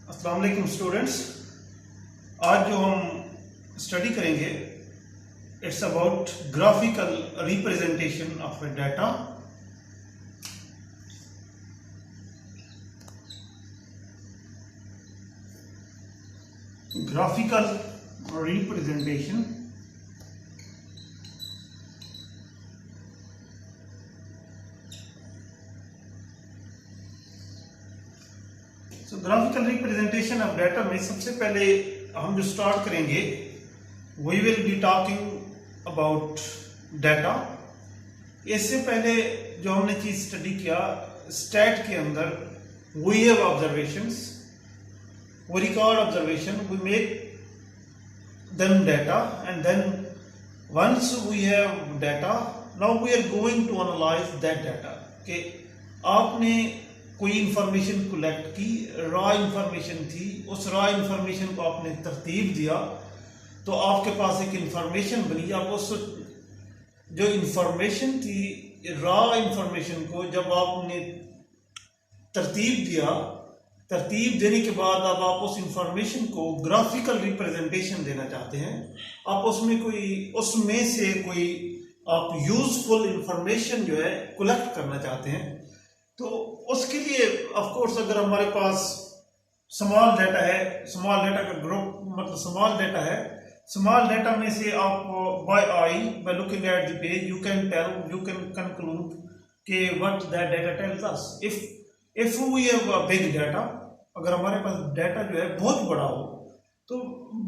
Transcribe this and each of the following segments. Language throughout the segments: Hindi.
अस्सलाम वालेकुम स्टूडेंट्स। आज जो हम स्टडी करेंगे it's about graphical representation of a data. Graphical representation graphical representation of data में सबसे पहले हम जो स्टार्ट करेंगे we will be talking about data. इससे पहले जो हमने चीज स्टडी किया स्टैट के अंदर we have observations, we record observation, we make them data and then once we have data now we are going to analyze that data. कि आपने कोई इंफॉर्मेशन कलेक्ट की, रॉ इंफॉर्मेशन थी, उस रॉ इंफॉर्मेशन को आपने तरतीब दिया तो आपके पास एक इंफॉर्मेशन बनी। आप उस जो इंफॉर्मेशन थी रॉ इंफॉर्मेशन को जब आपने तरतीब दिया, तरतीब देने के बाद अब आप उस इंफॉर्मेशन को ग्राफिकल रिप्रेजेंटेशन देना चाहते हैं। आप उसमें से कोई आप यूजफुल इंफॉर्मेशन जो है कलेक्ट करना चाहते हैं। तो उसके लिए ऑफ कोर्स अगर हमारे पास स्मॉल डाटा है, स्मॉल डाटा का ग्रुप मतलब स्मॉल डाटा है, स्मॉल डाटा में से आप by eye by looking at the page you can conclude कि what that data tells us. If we have a big data, अगर हमारे पास डाटा जो है बहुत बड़ा हो तो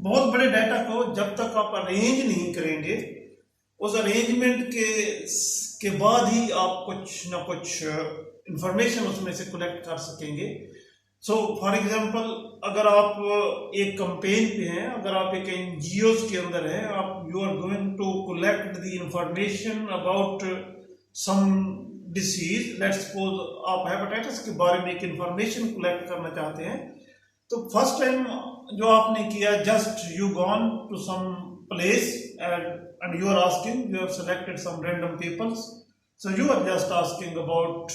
बहुत बड़े डाटा को जब तक आप अरेंज नहीं करेंगे उस अरेंजमेंट के बाद ही आप कुछ ना कुछ इंफॉर्मेशन उसमें से कलेक्ट कर सकेंगे। सो फॉर एग्जांपल अगर आप एक कैंपेन पे हैं, अगर आप एक एनजीओज के अंदर हैं, आप you are going to collect the information about some disease, let's suppose आप हेपेटाइटिस के बारे में एक इंफॉर्मेशन कलेक्ट करना चाहते हैं। तो फर्स्ट टाइम जो आपने किया just you gone to some place and you are asking, you have selected some random peoples, so you are just asking about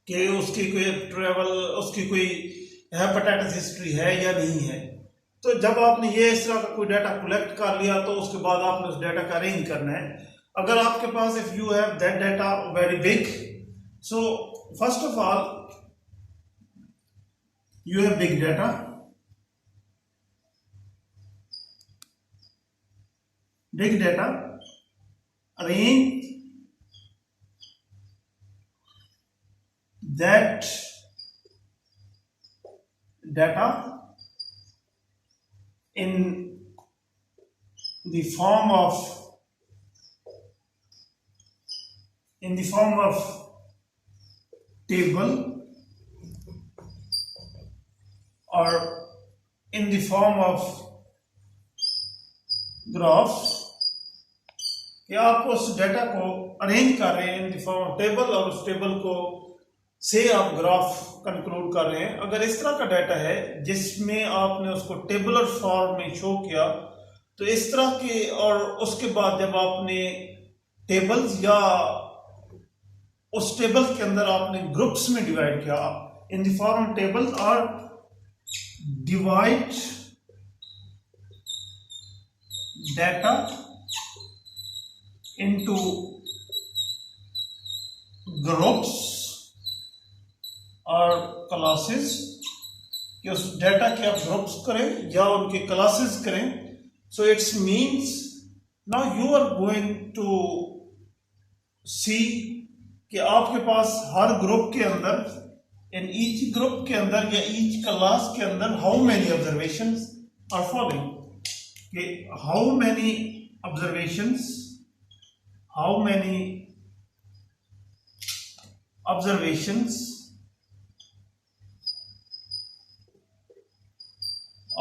कि उसकी कोई ट्रेवल, उसकी कोई हेपेटाइटिस हिस्ट्री है या नहीं है। तो जब आपने ये इस तरह का कोई डाटा कलेक्ट कर लिया तो उसके बाद आपने उस डाटा का अरेंज करना है। अगर आपके पास if you have that data very big, so first of all you have big data, arrange that data in the form of table or in the form of graphs। कि आप उस डाटा को अरेंज कर रहे हैं इन द फॉर्म ऑफ टेबल और उस टेबल को से आप ग्राफ कंक्लूड कर रहे हैं। अगर इस तरह का डाटा है जिसमें आपने उसको टेबुलर फॉर्म में शो किया तो इस तरह के, और उसके बाद जब आपने टेबल्स या उस टेबल के अंदर आपने ग्रुप्स में डिवाइड किया इन द फॉर्म टेबल और डिवाइड डाटा into groups और classes, कि उस डाटा के आप ग्रुप्स करें या उनके क्लासेस करें। So it's means now you are going to see कि आपके पास हर ग्रुप के अंदर, इन ईच ग्रुप के अंदर या ईच क्लास के अंदर how many observations are following, कि how many observations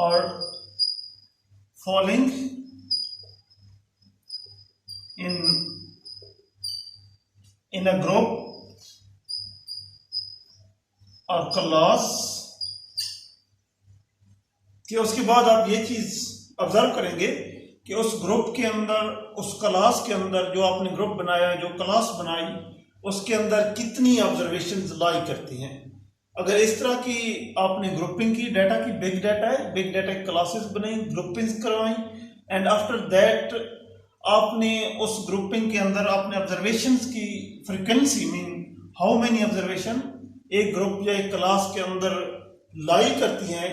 are falling in a group or class। कि उसके बाद आप ये चीज ऑब्जर्व करेंगे कि उस ग्रुप के अंदर, उस क्लास के अंदर जो आपने ग्रुप बनाया, जो क्लास बनाई, उसके अंदर कितनी ऑब्जर्वेशंस लाई करती हैं। अगर इस तरह की आपने ग्रुपिंग की डाटा की, बिग डाटा है, बिग डाटा की क्लासेस बनाई, ग्रुपिंग करवाई, एंड आफ्टर दैट आपने उस ग्रुपिंग के अंदर आपने ऑब्जर्वेशंस की frequency mean how many observation एक ग्रुप या एक क्लास के अंदर लाई करती हैं,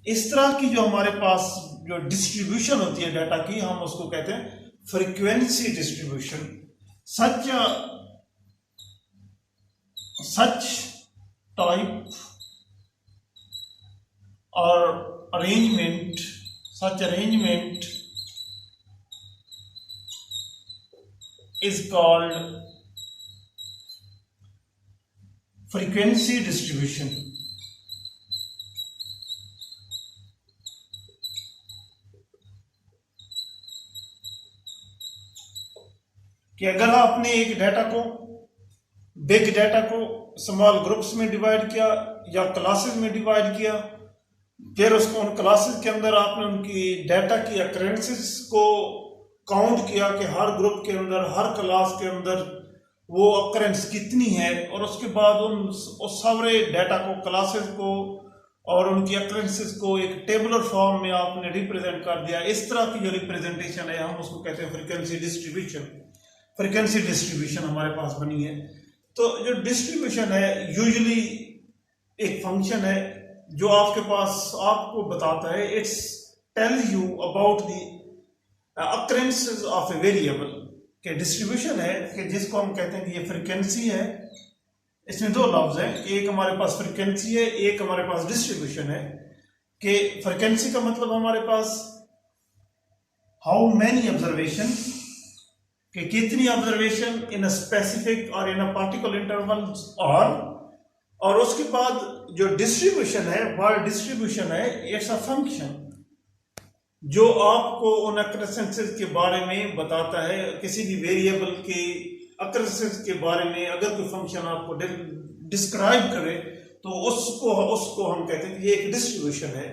इस तरह की जो हमारे पास जो डिस्ट्रीब्यूशन होती है डाटा की, हम उसको कहते हैं frequency distribution. Such type or such arrangement is called frequency distribution। कि अगर आपने एक डाटा को, बिग डाटा को स्मॉल ग्रुप्स में डिवाइड किया या क्लासेस में डिवाइड किया, फिर उसको उन क्लासेस के अंदर आपने उनकी डाटा की अकरेंसेस को काउंट किया कि हर ग्रुप के अंदर, हर क्लास के अंदर वो अकरेंस कितनी है, और उसके बाद उस सारे डाटा को, क्लासेस को और उनकी अकरेंसेस को एक टेबुलर फॉर्म में आपने रिप्रेजेंट कर दिया। इस तरह की जो रिप्रेजेंटेशन है हम उसको कहते हैं फ्रीक्वेंसी डिस्ट्रीब्यूशन। फ्रीक्वेंसी डिस्ट्रीब्यूशन हमारे पास बनी है। तो जो डिस्ट्रीब्यूशन है यूजुअली एक फंक्शन है जो आपके पास आपको बताता है, it's tell you about the occurrences of a variable. के डिस्ट्रीब्यूशन है कि जिसको हम कहते हैं कि ये फ्रीक्वेंसी है। इसमें दो लफ्ज हैं, एक हमारे पास फ्रीक्वेंसी है, एक हमारे पास डिस्ट्रीब्यूशन है। कि फ्रीक्वेंसी का मतलब हमारे पास हाउ मैनी ऑब्जर्वेशन, कि कितनी ऑब्जर्वेशन इन अ स्पेसिफिक और इन अ पार्टिकुलर इंटरवल, और उसके बाद जो डिस्ट्रीब्यूशन है, वर्ड डिस्ट्रीब्यूशन है, इट्स अ फंक्शन जो आपको उन अकरेंसेस के बारे में बताता है। किसी भी वेरिएबल के अकरेंसेस के बारे में अगर कोई फंक्शन आपको डिस्क्राइब करे तो उसको हम कहते हैं कि ये एक डिस्ट्रीब्यूशन है।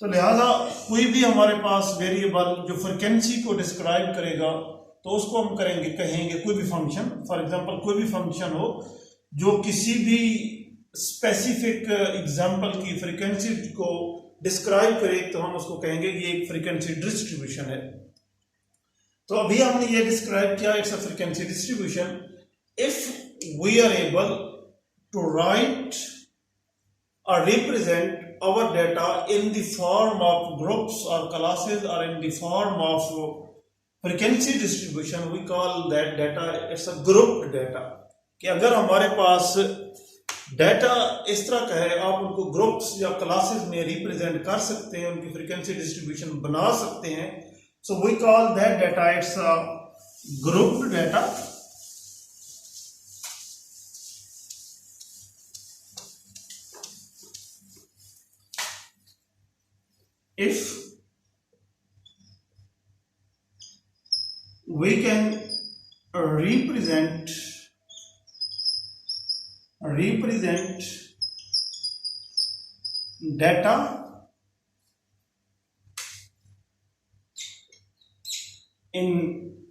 तो लिहाजा कोई भी हमारे पास वेरिएबल जो फ्रीक्वेंसी को डिस्क्राइब करेगा तो उसको हम कहेंगे कोई भी फंक्शन। फॉर एग्जांपल कोई भी फंक्शन हो जो किसी भी स्पेसिफिक एग्जांपल की फ्रीक्वेंसी को डिस्क्राइब करे तो हम उसको कहेंगे कि एक फ्रीक्वेंसी डिस्ट्रीब्यूशन है। तो अभी हमने ये डिस्क्राइब किया, it's a frequency distribution if we are able to write और represent our data in the form of groups or classes or in the form of frequency distribution, we call that data it's a grouped data। कि अगर हमारे पास डाटा इस तरह का है, आप उनको ग्रुप्स या क्लासेस में रिप्रेजेंट कर सकते हैं, उनकी फ्रीक्वेंसी डिस्ट्रीब्यूशन बना सकते हैं, so we call that data it's a grouped data. If we can represent data in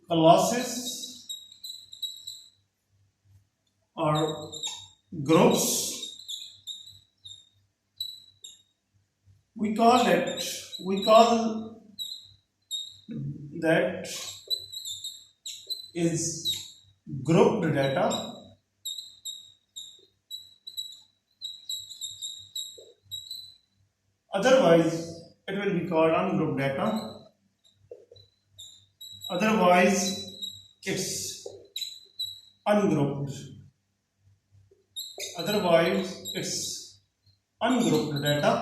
classes or groups, we call that is grouped data। Otherwise it will be called ungrouped data, otherwise it's ungrouped data।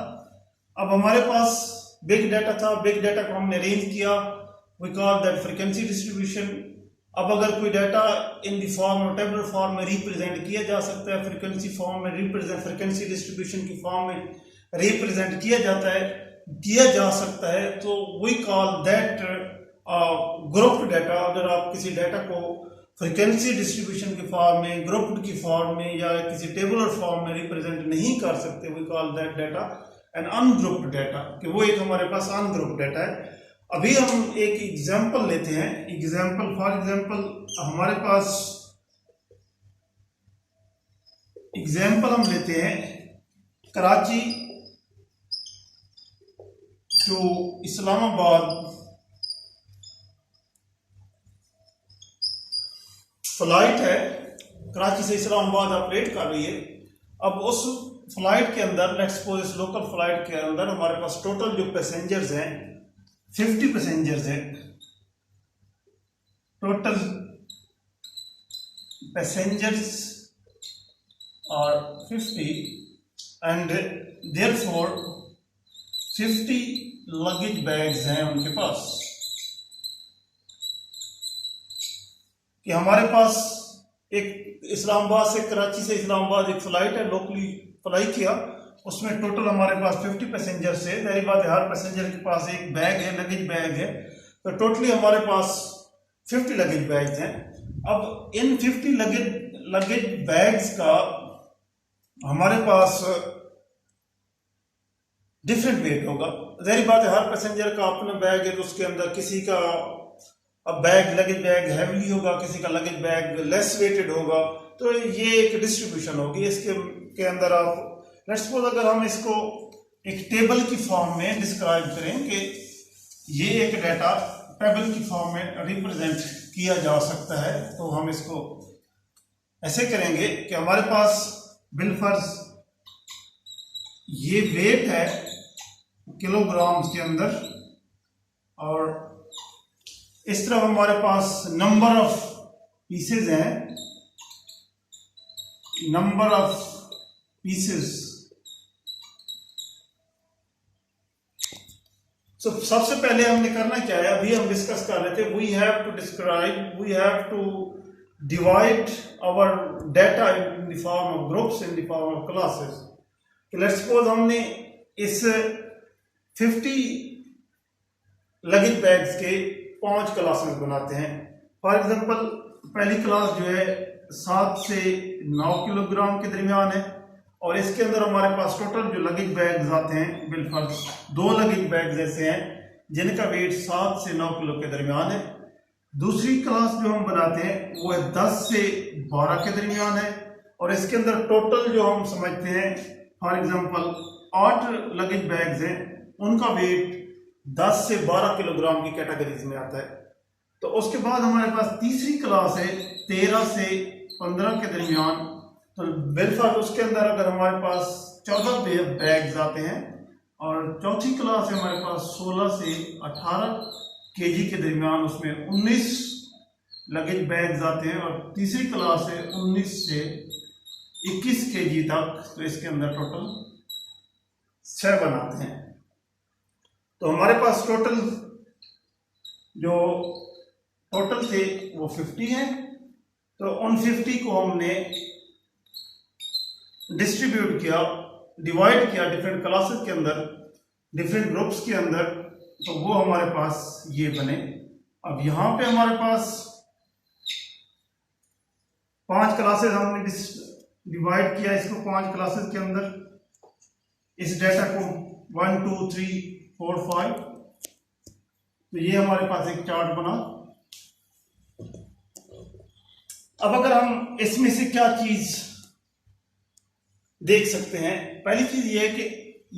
अब हमारे पास बिग डाटा था, बिग डाटा को हमने अरेंज किया, we call that frequency distribution. अब अगर कोई डाटा इन द फॉर्म और टेबुलर फॉर्म में रिप्रेजेंट किया जा सकता है, फ्रीक्वेंसी फॉर्म में रिप्रेजेंट, फ्रीक्वेंसी डिस्ट्रीब्यूशन की फॉर्म में रिप्रेजेंट किया जा सकता है, तो we call that grouped data. अगर आप किसी डाटा को फ्रीक्वेंसी डिस्ट्रीब्यूशन के फॉर्म में, ग्रुप्ड की फॉर्म में या किसी टेबुलर फॉर्म में रिप्रेजेंट नहीं कर सकते, we call that data an ungrouped data, कि वो एक हमारे पास अनग्रुप्ड डाटा है। अभी हम एक एग्जांपल लेते हैं। फॉर एग्जांपल हमारे पास एग्जांपल हम लेते हैं कराची टू इस्लामाबाद फ्लाइट है, कराची से इस्लामाबाद ऑपरेट कर रही है। अब उस फ्लाइट के अंदर, लेट्स सपोज इस लोकल फ्लाइट के अंदर हमारे पास टोटल जो पैसेंजर्स हैं 50 पैसेंजर्स हैं, टोटल पैसेंजर्स और 50 एंड देयरफॉर 50 लगेज बैग्स हैं उनके पास। कि हमारे पास एक इस्लामाबाद से, कराची से इस्लामाबाद एक फ्लाइट है, लोकली फ्लाई किया, उसमें टोटल हमारे पास 50 पैसेंजर से, जाहिर बात है हर पैसेंजर के पास एक बैग है, लगेज बैग है, तो टोटली हमारे पास 50 लगेज बैग्स हैं। अब इन 50 लगेज बैग्स का हमारे पास डिफरेंट वेट होगा। जाहिर बात है हर पैसेंजर का अपना बैग है, तो उसके अंदर किसी का अब लगेज बैग हैवी होगा, किसी का लगेज बैग लेस वेटेड होगा, तो ये एक डिस्ट्रीब्यूशन होगी। इसके अंदर आप लेट्स सपोज अगर हम इसको एक टेबल की फॉर्म में डिस्क्राइब करें कि ये एक डाटा टेबल की फॉर्म में रिप्रेजेंट किया जा सकता है, तो हम इसको ऐसे करेंगे कि हमारे पास बिलफर्ज ये वेट है किलोग्राम्स के अंदर, और इस तरफ हमारे पास नंबर ऑफ पीसेज हैं, नंबर ऑफ पीसेज। सो सबसे पहले हमने करना क्या है, अभी हम डिस्कस कर रहे थे, we have to divide our data in the form of groups, in the form of classes. Let's suppose हमने इस 50 लगेज बैग्स के 5 क्लासेस बनाते हैं। फॉर एग्जांपल पहली क्लास जो है 7 से 9 किलोग्राम के दरमियान है, और इसके अंदर हमारे पास टोटल जो लगेज बैग्स आते हैं बिलफर्ज 2 लगेज बैग्स ऐसे हैं जिनका वेट 7 से 9 किलो के दरमियान है। दूसरी क्लास जो हम बनाते हैं वो है 10 से 12 के दरमियान है, और इसके अंदर टोटल जो हम समझते हैं फॉर एग्जांपल 8 लगेज बैग्स हैं, उनका वेट 10 से 12 किलोग्राम की कैटेगरीज में आता है। तो उसके बाद हमारे पास तीसरी क्लास है 13 से 15 के दरमियान, तो बिलफर्ज उसके अंदर अगर हमारे पास 14 बैग्स आते हैं, और चौथी क्लास है हमारे पास 16 से 18 केजी के दरमियान, उसमें 19 लगेज बैग्स आते हैं, और तीसरी क्लास है 19 से 21 केजी तक, तो इसके अंदर टोटल 6 बनाते हैं। तो हमारे पास टोटल जो टोटल थे वो 50 हैं, तो उन 50 को हमने डिस्ट्रीब्यूट किया, डिवाइड किया डिफरेंट क्लासेस के अंदर, डिफरेंट ग्रुप्स के अंदर, तो वो हमारे पास ये बने। अब यहाँ पे हमारे पास 5 क्लासेस हमने डिवाइड किया इसको 5 क्लासेस के अंदर, इस डाटा को 1 2 3 4 5, तो ये हमारे पास एक चार्ट बना। अब अगर हम इसमें से क्या चीज देख सकते हैं, पहली चीज ये है कि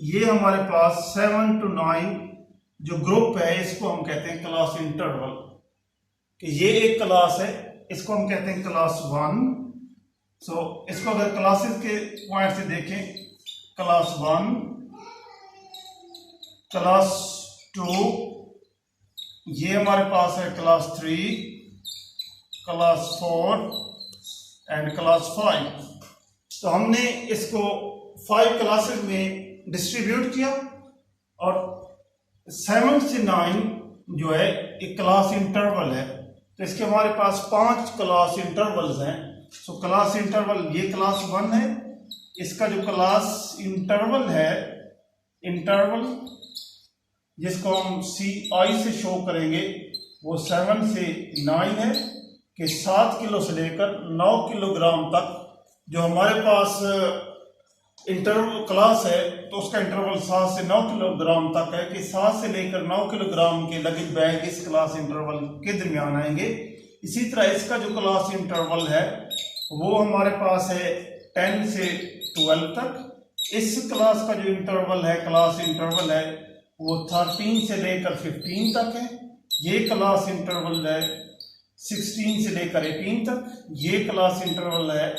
ये हमारे पास 7 to 9 जो ग्रुप है इसको हम कहते हैं क्लास इंटरवल, कि ये एक क्लास है, इसको हम कहते हैं क्लास 1। सो इसको अगर क्लासेस के पॉइंट से देखें, क्लास 1, क्लास 2, ये हमारे पास है क्लास 3, क्लास 4 एंड क्लास 5। तो हमने इसको 5 क्लासेस में डिस्ट्रीब्यूट किया, और 7 से 9 जो है एक क्लास इंटरवल है, तो इसके हमारे पास 5 क्लास इंटरवल्स हैं। सो क्लास इंटरवल ये क्लास 1 है, इसका जो क्लास इंटरवल है, इंटरवल जिसको हम CI से शो करेंगे, वो 7 से 9 है, कि 7 किलो से लेकर 9 किलोग्राम तक जो हमारे पास इंटरवल क्लास है, तो उसका इंटरवल 7 से 9 किलोग्राम तक है, कि 7 से लेकर 9 किलोग्राम के लगेज बैग इस क्लास इंटरवल के दरमियान आएंगे। इसी तरह इसका जो क्लास इंटरवल है वो हमारे पास है 10 से 12 तक, इस क्लास का जो इंटरवल है, क्लास इंटरवल है, वो 13 से लेकर 15 तक है। ये क्लास इंटरवल है 16 से लेकर 18 तक। ये क्लास इंटरवल है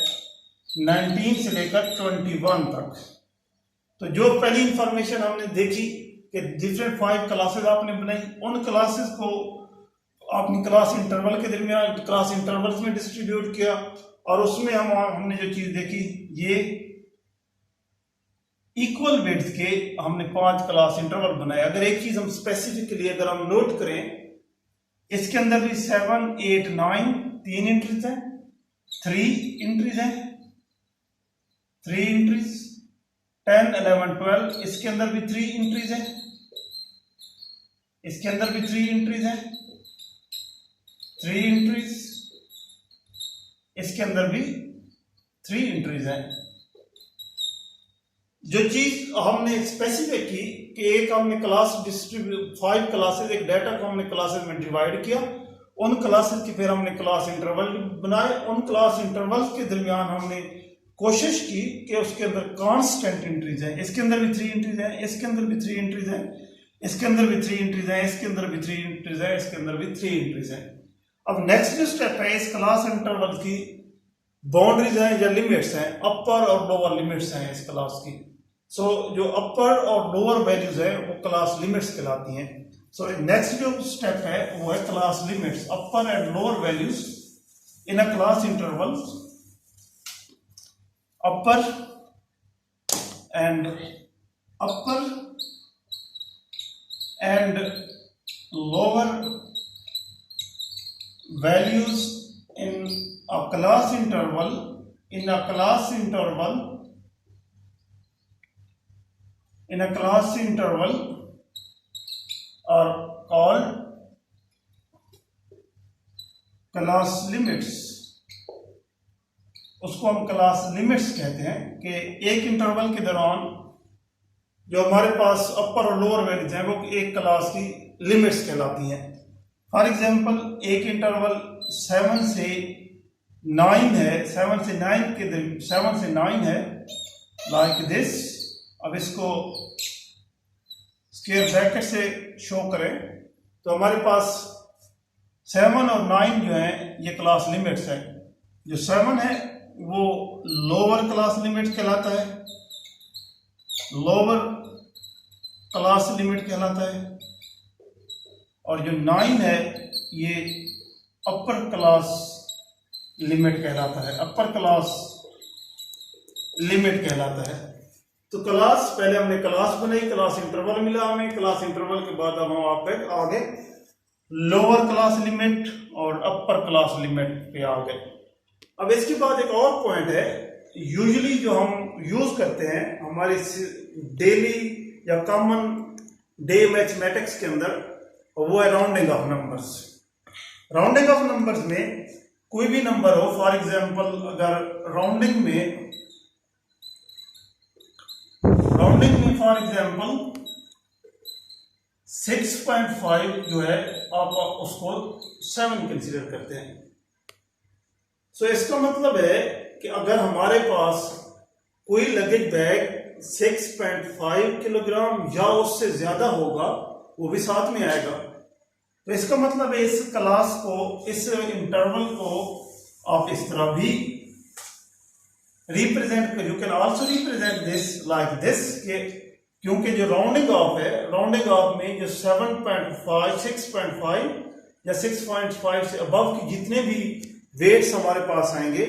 19 से लेकर 21 तक। तो जो पहली इंफॉर्मेशन हमने देखी कि डिफरेंट 5 क्लासेस आपने बनाई, उन क्लासेस को आपने क्लास इंटरवल के दरमियान क्लास इंटरवल्स में डिस्ट्रीब्यूट किया, और उसमें हमने जो चीज देखी, ये इक्वल विड्थ के हमने 5 क्लास इंटरवल बनाए। अगर एक चीज हम स्पेसिफिकली अगर हम नोट करें, इसके अंदर भी 7, 8, 9 3 एंट्रीज हैं, 3 एंट्रीज हैं, 3 एंट्रीज, 10, 11, 12 इसके अंदर भी 3 एंट्रीज हैं, इसके अंदर भी 3 एंट्रीज हैं, 3 एंट्रीज, इसके अंदर भी 3 एंट्रीज हैं। जो चीज हमने स्पेसिफिक की कि एक हमने क्लास डिस्ट्रीब्यूट 5 क्लासेस, एक डाटा को हमने क्लासेस में डिवाइड किया, उन क्लासेस की फिर हमने क्लास इंटरवल बनाए, उन क्लास इंटरवल्स के दरमियान हमने कोशिश की कि उसके अंदर कांस्टेंट एंट्रीज हैं। इसके अंदर भी 3 एंट्रीज हैं, इसके अंदर भी 3 एंट्रीज हैं, इसके अंदर भी 3 एंट्रीज हैं, इसके अंदर भी 3 एंट्रीज हैं, इसके अंदर भी 3 एंट्रीज हैं। अब नेक्स्ट जो स्टेप है, इस क्लास इंटरवल की बाउंड्रीज हैं या लिमिट्स हैं, अपर और लोअर लिमिट्स हैं इस क्लास की। सो जो अपर और लोअर वैल्यूज है वो क्लास लिमिट्स कहलाती हैं। सो नेक्स्ट जो स्टेप है वो है class limits, upper and lower values in a class interval, upper and lower values in a class interval are called class limits। उसको हम क्लास लिमिट्स कहते हैं कि एक इंटरवल के दौरान जो हमारे पास अपर और लोअर वैल्यूज हैं वो एक क्लास की लिमिट्स कहलाती हैं। फॉर एग्जाम्पल, एक इंटरवल 7 से 9 है, 7 से 9 है, लाइक दिस। अब इसको स्क्वायर ब्रैकेट से शो करें तो हमारे पास 7 और 9 जो है ये क्लास लिमिट्स है। जो 7 है वो लोअर क्लास लिमिट कहलाता है, लोअर क्लास लिमिट कहलाता है, और जो 9 है ये अपर क्लास लिमिट कहलाता है, अपर क्लास लिमिट कहलाता है। तो क्लास, पहले हमने क्लास बनाई, क्लास इंटरवल मिला हमें, क्लास इंटरवल के बाद अब हम आगे लोअर क्लास लिमिट और अपर क्लास लिमिट पे आ गए। अब इसके बाद एक और पॉइंट है, यूजुअली जो हम यूज करते हैं हमारी डेली या कॉमन डे मैथमेटिक्स के अंदर, वो है rounding off numbers. Rounding off numbers में कोई भी नंबर हो, फॉर एग्जांपल अगर राउंडिंग में फॉर एग्जांपल 6.5 जो है आप उसको 7 कंसीडर करते हैं। सो इसका मतलब है कि अगर हमारे पास कोई लगेज बैग 6.5 किलोग्राम या उससे ज्यादा होगा, वो भी साथ में आएगा। तो इसका मतलब है इस क्लास को, इस इंटरवल को आप इस तरह भी रिप्रेजेंट कर, you can also represent this like this, क्योंकि जो राउंडिंग ऑफ है, राउंडिंग ऑफ में जो 7.5, 6.5 या 6.5 से अबव की जितने भी वेट्स हमारे पास आएंगे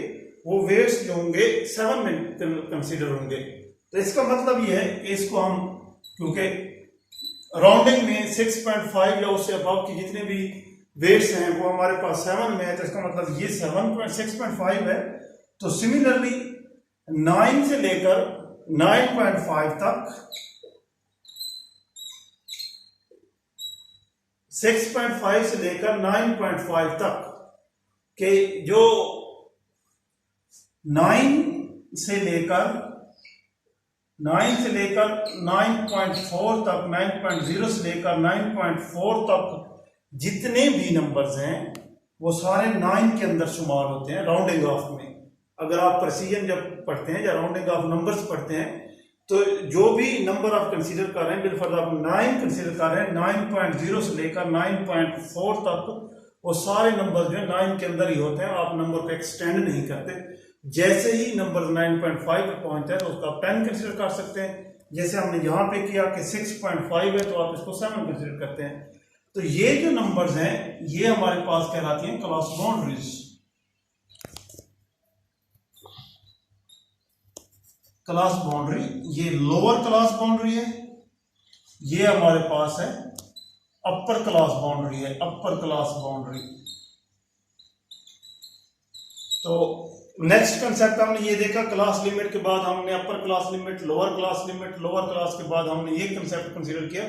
वो वेट्स जो होंगे 7 में कंसीडर होंगे। तो इसका मतलब ये है कि इसको हम, क्योंकि राउंडिंग में 6.5 या उससे अबव की जितने भी वेट्स हैं वो हमारे पास 7 में है, तो इसका मतलब ये 6.5 है। तो सिमिलरली 9 से लेकर 9.5 तक, 6.5 से लेकर 9.5 तक के जो 9 से लेकर 9.4 तक, 9.0 से लेकर 9.4 तक जितने भी नंबर्स हैं वो सारे 9 के अंदर शुमार होते हैं राउंडिंग ऑफ में। अगर आप प्रेसिजन जब पढ़ते हैं या राउंडिंग ऑफ नंबर्स पढ़ते हैं तो जो भी नंबर आप कंसीडर कर रहे हैं, बिलफर्ज आप 9 कंसीडर कर रहे हैं, 9.0 से लेकर 9.4 तक वो सारे नंबर जो है 9 के अंदर ही होते हैं, आप नंबर को एक्सटेंड नहीं करते। जैसे ही नंबर 9.5 पे पहुंचता है तो उसका आप 10 कंसीडर कर सकते हैं। जैसे हमने यहाँ पे किया कि 6.5 है तो आप इसको 7 कंसीडर करते हैं। तो ये जो नंबर्स हैं ये हमारे पास कहलाती हैं क्लास बाउंड्रीज। क्लास बाउंड्री, ये लोअर क्लास बाउंड्री है, ये हमारे पास है अपर क्लास बाउंड्री है, अपर क्लास बाउंड्री। तो नेक्स्ट कंसेप्ट हमने ये देखा, क्लास लिमिट के बाद हमने upper class limit, lower class limit, lower class के बाद हमने ये कंसेप्ट कंसीडर किया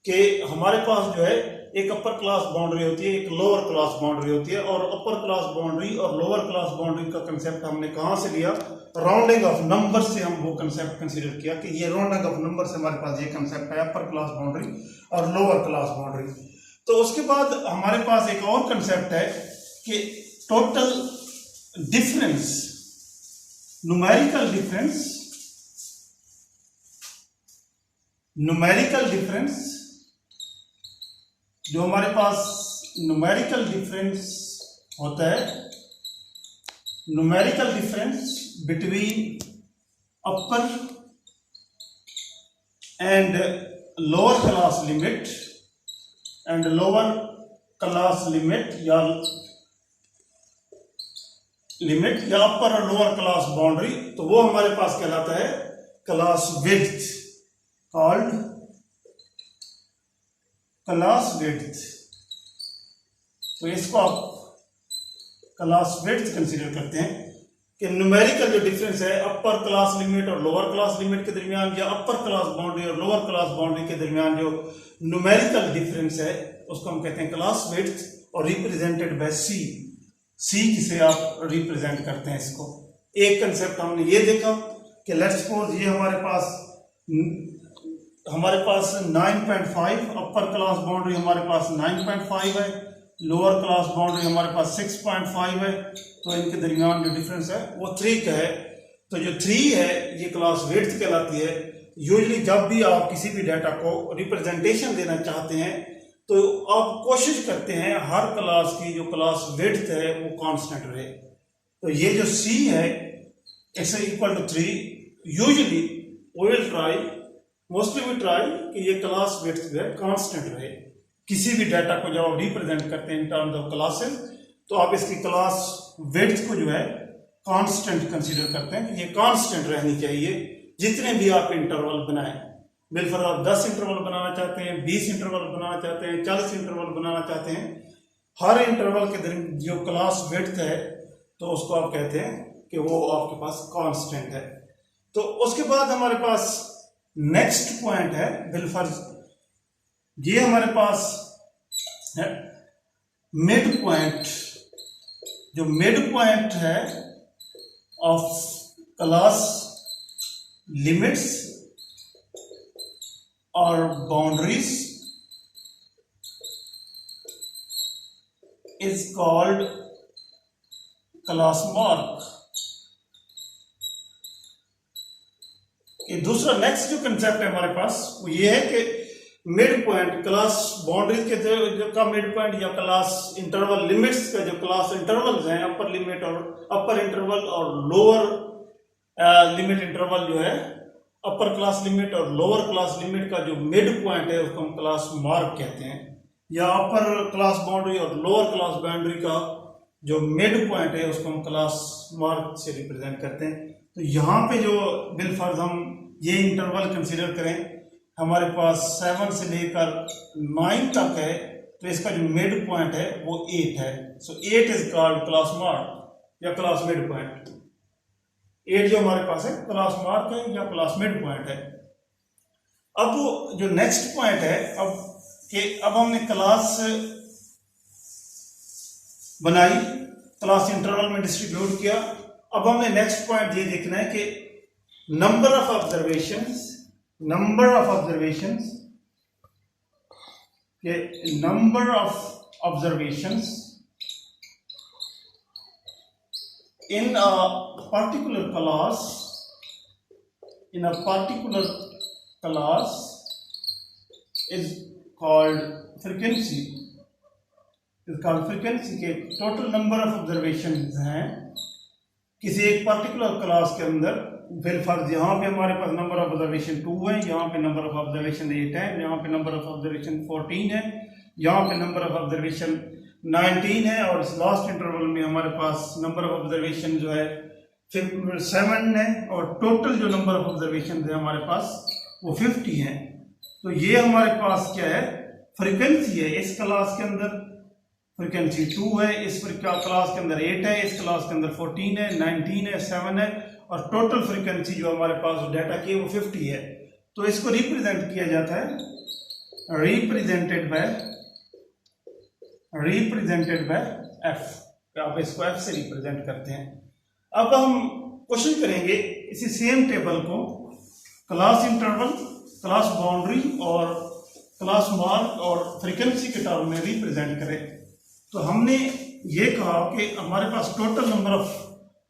कि हमारे पास जो है एक अपर क्लास बाउंड्री होती है, एक लोअर क्लास बाउंड्री होती है, और अपर क्लास बाउंड्री और लोअर क्लास बाउंड्री का कंसेप्ट हमने कहां से लिया, राउंडिंग ऑफ नंबर से हम वो कंसेप्ट कंसीडर किया कि ये राउंडिंग ऑफ नंबर से हमारे पास ये कंसेप्ट है अपर क्लास बाउंड्री और लोअर क्लास बाउंड्री। तो उसके बाद हमारे पास एक और कंसेप्ट है कि total difference, numerical difference, numerical difference, जो हमारे पास न्यूमेरिकल डिफरेंस होता है, numerical difference between upper and lower class limit and lower class limit या अपर और लोअर क्लास बाउंड्री, तो वो हमारे पास कहलाता है class width, called class width. तो इसको आप क्लास विड्थ कंसीडर करते हैं कि न्यूमेरिकल जो डिफरेंस है अपर क्लास लिमिट और लोअर क्लास लिमिट के दरमियान, या अपर क्लास बाउंड्री और लोअर क्लास बाउंड्री के दरमियान जो न्यूमेरिकल डिफरेंस है उसको हम कहते हैं क्लास विड्थ, और रिप्रेजेंटेड बाय सी। सी किसे आप रिप्रेजेंट करते हैं इसको। एक कंसेप्ट हमने ये देखा कि लेट्स सपोज ये हमारे पास 9.5 अपर क्लास बाउंड्री हमारे पास 9.5 है, लोअर क्लास बाउंड्री हमारे पास 6.5 है, तो इनके दरमियान जो डिफरेंस है वो 3 का है। तो जो 3 है ये क्लास विड्थ कहलाती है। यूजुअली जब भी आप किसी भी डाटा को रिप्रेजेंटेशन देना चाहते हैं तो आप कोशिश करते हैं हर क्लास की जो क्लास विड्थ है वो कांस्टेंट रहे। तो ये जो सी है it's equal to 3। Usually we will try, mostly we try कि ये क्लास विड्थ जो है कांस्टेंट रहे। किसी भी डाटा को जब आप रिप्रेजेंट करते हैं इन टर्म्स ऑफ क्लासेस तो आप इसकी क्लास विड्थ को जो है कांस्टेंट कंसीडर करते हैं कि ये कांस्टेंट रहनी चाहिए जितने भी आप इंटरवल बनाएं। बिलफर आप 10 इंटरवल बनाना चाहते हैं, 20 इंटरवल बनाना चाहते हैं, 40 इंटरवल बनाना चाहते हैं, हर इंटरवल के जो क्लास विड्थ है तो उसको आप कहते हैं कि वो आपके पास कांस्टेंट है। तो उसके बाद हमारे पास नेक्स्ट पॉइंट है बिलफर्ज, ये हमारे पास है मिड पॉइंट। जो मिड पॉइंट है ऑफ क्लास लिमिट्स और boundaries is called class mark. ये दूसरा नेक्स्ट जो कंसेप्ट है हमारे पास वो ये है कि मिड पॉइंट, क्लास बाउंड्रीज के जो का मिड पॉइंट या क्लास इंटरवल लिमिट्स का जो क्लास इंटरवल्स हैं, अपर लिमिट और अपर इंटरवल और लोअर लिमिट इंटरवल जो है, अपर क्लास लिमिट और लोअर क्लास लिमिट का जो मिड पॉइंट है उसको हम क्लास मार्क कहते हैं, या अपर क्लास बाउंड्री और लोअर क्लास बाउंड्री का जो मिड पॉइंट है उसको हम क्लास मार्क से रिप्रेजेंट करते हैं। तो यहाँ पे जो बिलफर्ज हम ये इंटरवल कंसीडर करें, हमारे पास 7 से लेकर 9 तक है, तो इसका जो मिड पॉइंट है वो 8 है। सो 8 इज कॉल्ड क्लास मार्क या क्लास मिड पॉइंट। 8 जो हमारे पास है क्लास मार्क है या क्लास मिड पॉइंट है। अब जो नेक्स्ट पॉइंट है, अब हमने क्लास बनाई, क्लास इंटरवल में डिस्ट्रीब्यूट किया। अब हमने नेक्स्ट पॉइंट ये देखना है कि number of observations in a particular class in a particular class is called frequency. is called frequency के total number of observations हैं किसी एक particular class के अंदर। फिर फर्ज यहाँ पे हमारे पास नंबर ऑफ ऑब्जर्वेशन 2 है, यहाँ पे नंबर ऑफ ऑब्जर्वेशन 8 है, यहाँ पे नंबर ऑफ ऑब्जर्वेशन 14 है, यहाँ पे नंबर ऑफ ऑब्जर्वेशन 19 है, और इस लास्ट इंटरवल में हमारे पास नंबर ऑफ ऑब्जर्वेशन जो है 7 है, और टोटल जो नंबर ऑफ ऑब्जर्वेशन है हमारे पास वो 50 है। तो ये हमारे पास क्या है, फ्रीक्वेंसी है। इस क्लास के अंदर फ्रीक्वेंसी 2 है, इस क्लास के अंदर 8 है, इस क्लास के अंदर 14 है, 19 है, 7 है, और टोटल फ्रीक्वेंसी जो हमारे पास डाटा की है वो 50 है। तो इसको रिप्रेजेंट किया जाता है रिप्रेजेंटेड बाय एफ। आप इसको एफ से रिप्रेजेंट करते हैं। अब हम क्वेश्चन करेंगे इसी सेम टेबल को क्लास इंटरवल, क्लास बाउंड्री और क्लास मार्क और फ्रीक्वेंसी के टर्म में रिप्रेजेंट करें। तो हमने ये कहा कि हमारे पास टोटल नंबर ऑफ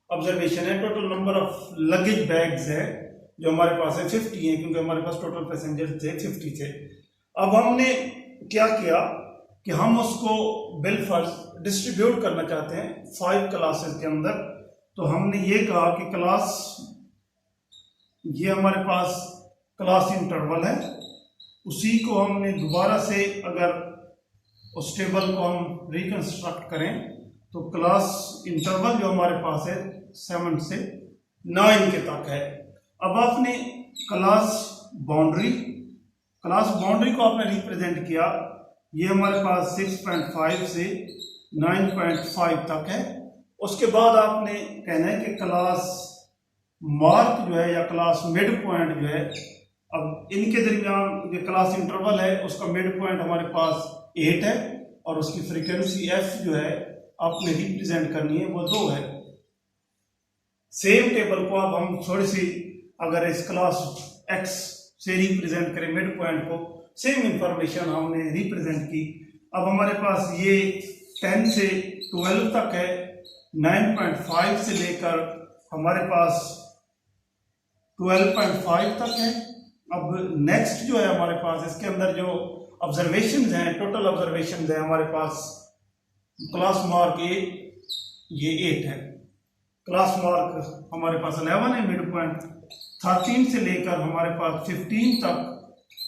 ऑब्जर्वेशन है, total number of luggage bags है जो हमारे पास है 50 है, क्योंकि हमारे पास टोटल पैसेंजर थे 50 थे। अब हमने क्या किया कि हम उसको बिलफर्ज डिस्ट्रीब्यूट करना चाहते हैं 5 क्लासेस के अंदर। तो हमने ये कहा कि क्लास, ये हमारे पास क्लास इंटरवल है, उसी को हमने दोबारा से अगर उस टेबल को हम रिकंस्ट्रक्ट करें तो क्लास इंटरवल जो हमारे पास है 7 से 9 के तक है। अब आपने क्लास बाउंड्री को आपने रिप्रेजेंट किया, ये हमारे पास 6.5 से 9.5 तक है। उसके बाद आपने कहना है कि क्लास मार्क जो है या क्लास मिड पॉइंट जो है, अब इनके दरमियान जो क्लास इंटरवल है उसका मिड पॉइंट हमारे पास 8 है, और उसकी फ्रीक्वेंसी एफ जो है आपने रिप्रेजेंट करनी है वो 2 है। सेम टेबल को अब हम थोड़ी सी अगर इस क्लास एक्स से रिप्रेजेंट करें मिड पॉइंट को, सेम इंफॉर्मेशन हमने रिप्रेजेंट की। अब हमारे पास ये 10 से 12 तक है, 9.5 से लेकर हमारे पास 12.5 तक है। अब नेक्स्ट जो है हमारे पास इसके अंदर जो ऑब्जर्वेशंस हैं, टोटल ऑब्जर्वेशंस है हमारे पास क्लास मार्क ये 8 है, क्लास मार्क हमारे पास 11 है, मिड पॉइंट 13 से लेकर हमारे पास 15 तक,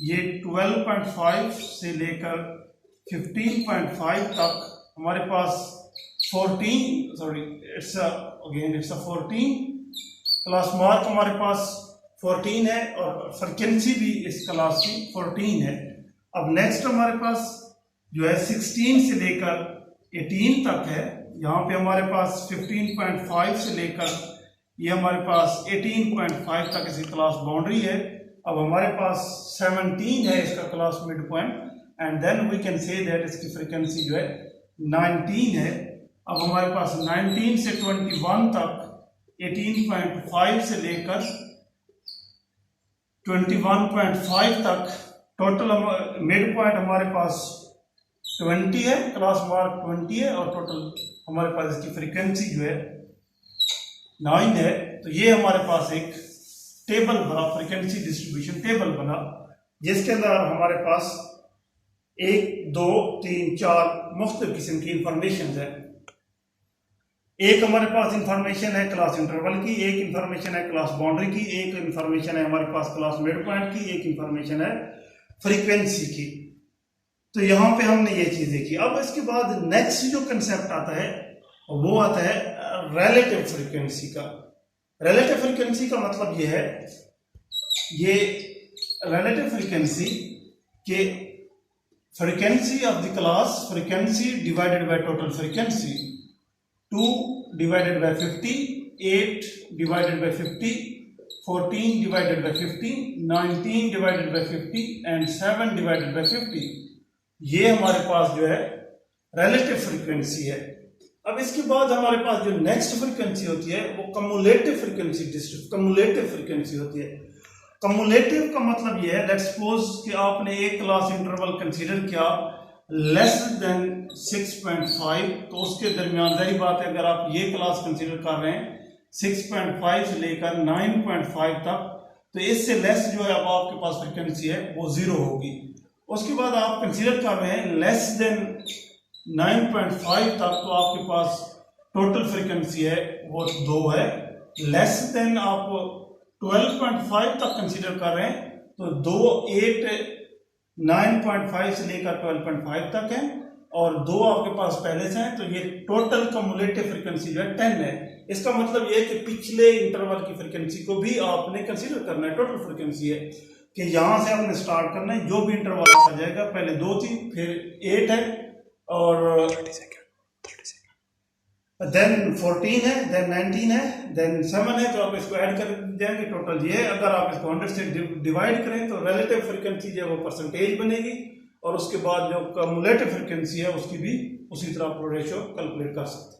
ये 12.5 से लेकर 15.5 तक हमारे पास 14 क्लास मार्क हमारे पास 14 है, और फ्रीक्वेंसी भी इस क्लास की 14 है। अब नेक्स्ट हमारे पास जो है 16 से लेकर 18 तक है, यहाँ पे हमारे पास 15.5 से लेकर ये हमारे पास 18.5 तक इसकी क्लास बाउंड्री है। अब हमारे पास 17 है इसका class mid point, and then we can say that इसकी फ्रीक्वेंसी जो है 19 है। अब हमारे पास 19 से 21 तक, 18.5 से लेकर 21.5 तक टोटल मिड पॉइंट हमारे पास 20 है, क्लास मार्क 20 है, और टोटल हमारे पास इसकी फ्रीक्वेंसी जो है 9 है। तो ये हमारे पास एक टेबल बना, फ्रीक्वेंसी डिस्ट्रीब्यूशन टेबल बना, जिसके अंदर हमारे पास 1 2 3 4 मुख्तलिफ किस्म की इंफॉर्मेशन है। एक हमारे पास इंफॉर्मेशन है क्लास इंटरवल की, एक इंफॉर्मेशन है क्लास बाउंड्री की, एक इंफॉर्मेशन है हमारे पास क्लास मिड पॉइंट की, एक इंफॉर्मेशन है फ्रीक्वेंसी की। तो यहाँ पे हमने ये चीजें की। अब इसके बाद नेक्स्ट जो कंसेप्ट आता है वो आता है रिलेटिव फ्रीक्वेंसी का। रिलेटिव फ्रीक्वेंसी का मतलब ये है, ये रिलेटिव फ्रीक्वेंसी के frequency of the class frequency divided by total frequency, 2 divided by 50, 8 divided by 50, 14 divided by 50, 19 divided by 50 and 7 divided by 50, ये हमारे पास जो है रिलेटिव फ्रीक्वेंसी है। अब इसके बाद हमारे पास जो नेक्स्ट फ्रीक्वेंसी होती है वो कम्युलेटिव फ्रीक्वेंसी होती है। कम्युलेटिव का मतलब ये है, लेट्स सपोज कि आपने एक क्लास इंटरवल कंसीडर किया लेस देन 6.5, तो उसके दरमियान जाहिर बात है अगर आप ये क्लास कंसीडर कर रहे हैं 6.5 से लेकर 9.5 तक, तो इससे लेस जो है अब आपके पास फ्रीक्वेंसी है वो 0 होगी। उसके बाद आप कंसीडर कर रहे हैं लेस देन 9.5 तक, तो आपके पास टोटल फ्रीक्वेंसी है वो 2 है। लेस देन आप 12.5 तक कंसीडर कर रहे हैं तो 9.5 से लेकर 12.5 तक है, और 2 आपके पास पहले से हैं, तो ये टोटल कम्युलेटिव फ्रीक्वेंसी जो है 10 है। इसका मतलब ये कि पिछले इंटरवल की फ्रीक्वेंसी को भी आपने कंसीडर करना है। टोटल फ्रीक्वेंसी है कि यहां से आपने स्टार्ट करना है, जो भी इंटरवल आ जाएगा, पहले 2 थी, फिर 8 है, और 30 सेकंड, देन 14 है, देन 19 है, देन 7 है, तो आप इसको ऐड कर देंगे, टोटल ये है। अगर आप इसको 100 से डिवाइड करें तो रिलेटिव फ्रीक्वेंसी जो है वो परसेंटेज बनेगी, और उसके बाद जो कम्युलेटिव फ्रीक्वेंसी है उसकी भी उसी तरह आप रेशियो कैलकुलेट कर सकते हैं।